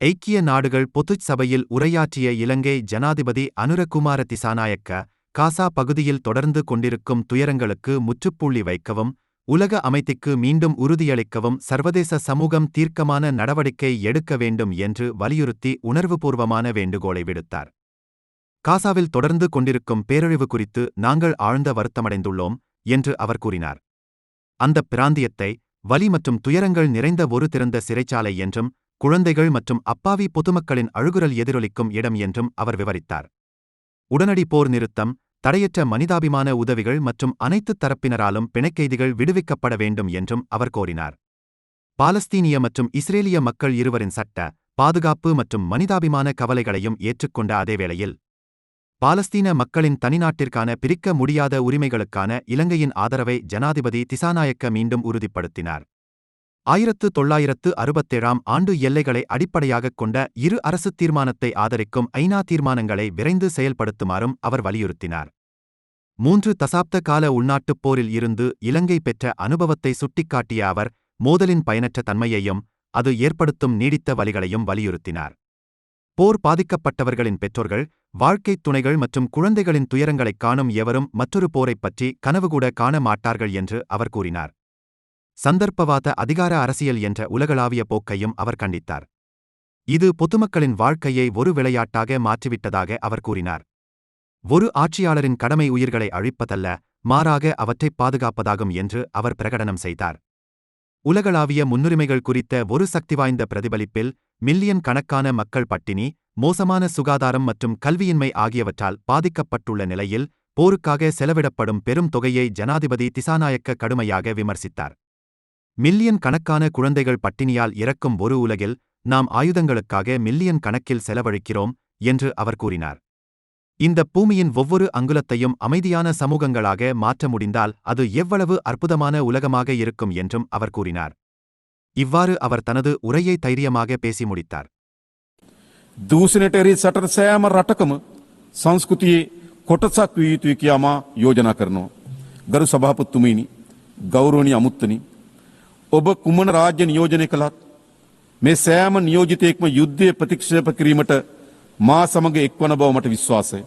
ஐக்கிய நாடுகள் பொதுச் சபையில் உரையாற்றிய இலங்கை ஜனாதிபதி அனுரகுமார திசாநாயக்க, காசா பகுதியில் தொடர்ந்து கொண்டிருக்கும் துயரங்களுக்கு முற்றுப்புள்ளி வைக்கவும், உலக அமைதிக்கு மீண்டும் உறுதியளிக்கவும் சர்வதேச சமூகம் தீர்க்கமான நடவடிக்கை எடுக்க வேண்டும் என்று வலியுறுத்தி உணர்வுபூர்வமான வேண்டுகோளை விடுத்தார். காசாவில் தொடர்ந்து கொண்டிருக்கும் பேரழிவு குறித்து நாங்கள் ஆழ்ந்த வருத்தமடைந்துள்ளோம் என்று அவர் கூறினார். அந்த பிராந்தியத்தை வலி மற்றும் துயரங்கள் நிறைந்த ஒரு திறந்த சிறைச்சாலை என்றும், குழந்தைகள் மற்றும் அப்பாவி பொதுமக்களின் அழுகுரல் எதிரொலிக்கும் இடம் என்றும் அவர் விவரித்தார். உடனடி போர் நிறுத்தம், தடையற்ற மனிதாபிமான உதவிகள் மற்றும் அனைத்து தரப்பினராலும் பிணைக்கைதிகள் விடுவிக்கப்பட வேண்டும் என்றும் அவர் கோரினார். பாலஸ்தீனிய மற்றும் இஸ்ரேலிய மக்கள் இருவரின் சட்ட, பாதுகாப்பு மற்றும் மனிதாபிமான கவலைகளையும் ஏற்றுக்கொண்ட அதேவேளையில், பாலஸ்தீன மக்களின் தனிநாட்டிற்கான பிரிக்க முடியாத உரிமைகளுக்கான இலங்கையின் ஆதரவை ஜனாதிபதி திசாநாயக்க மீண்டும் உறுதிப்படுத்தினார். 1967 ஆண்டு எல்லைகளை அடிப்படையாகக் கொண்ட இரு அரசு தீர்மானத்தை ஆதரிக்கும் ஐநா தீர்மானங்களை விரைந்து செயல்படுத்துமாறும் அவர் வலியுறுத்தினார். 3 தசாப்த கால உள்நாட்டுப் போரில் இருந்து இலங்கை பெற்ற அனுபவத்தை சுட்டிக்காட்டிய அவர், மோதலின் பயனற்ற தன்மையையும் அது ஏற்படுத்தும் நீடித்த வலிகளையும் வலியுறுத்தினார். போர் பாதிக்கப்பட்டவர்களின் பெற்றோர்கள், வாழ்க்கைத் துணைகள் மற்றும் குழந்தைகளின் துயரங்களைக் காணும் எவரும் மற்றொரு போரைப் பற்றி கனவுகூட காண மாட்டார்கள் என்று அவர் கூறினார். சந்தர்ப்பவாத அதிகார அரசியல் என்ற உலகளாவிய போக்கையும் அவர் கண்டித்தார். இது பொதுமக்களின் வாழ்க்கையை ஒரு விளையாட்டாக மாற்றிவிட்டதாக அவர் கூறினார். ஒரு ஆட்சியாளரின் கடமை உயிர்களை அழிப்பதல்ல, மாறாக அவற்றைப் பாதுகாப்பதாகும் என்று அவர் பிரகடனம் செய்தார். உலகளாவிய முன்னுரிமைகள் குறித்த ஒரு சக்திவாய்ந்த பிரதிபலிப்பில், மில்லியன் கணக்கான மக்கள் பட்டினி, மோசமான சுகாதாரம் மற்றும் கல்வியின்மை ஆகியவற்றால் பாதிக்கப்பட்டுள்ள நிலையில், போருக்காக செலவிடப்படும் பெரும் தொகையை ஜனாதிபதி திசாநாயக்க கடுமையாக விமர்சித்தார். மில்லியன் கணக்கான குழந்தைகள் பட்டினியால் இறக்கும் ஒரு உலகில், நாம் ஆயுதங்களுக்காக மில்லியன் கணக்கில் செலவழிக்கிறோம் என்று அவர் கூறினார். இந்த பூமியின் ஒவ்வொரு அங்குலத்தையும் அமைதியான சமூகங்களாக மாற்ற முடிந்தால் அது எவ்வளவு அற்புதமான உலகமாக இருக்கும் என்றும் அவர் கூறினார். இவ்வாறு அவர் தனது உரையை தைரியமாக பேசி முடித்தார். දූෂණයට එරෙහි සටන සෑම රටකම සංස්කෘතියේ කොටසක් විය යුතුයි කියා මා යෝජනා කරනවා. ගරු සභාපතිතුමනි, ගෞරවනීය අමුත්තනි, ඔබ කුමන රාජ්‍ය නියෝජනය කළත් මේ සෑම නියෝජිතයෙක්ම යුද්ධය ප්‍රතික්ෂේප කිරීමට මා සමග එක්වන බව මට විශ්වාසයි.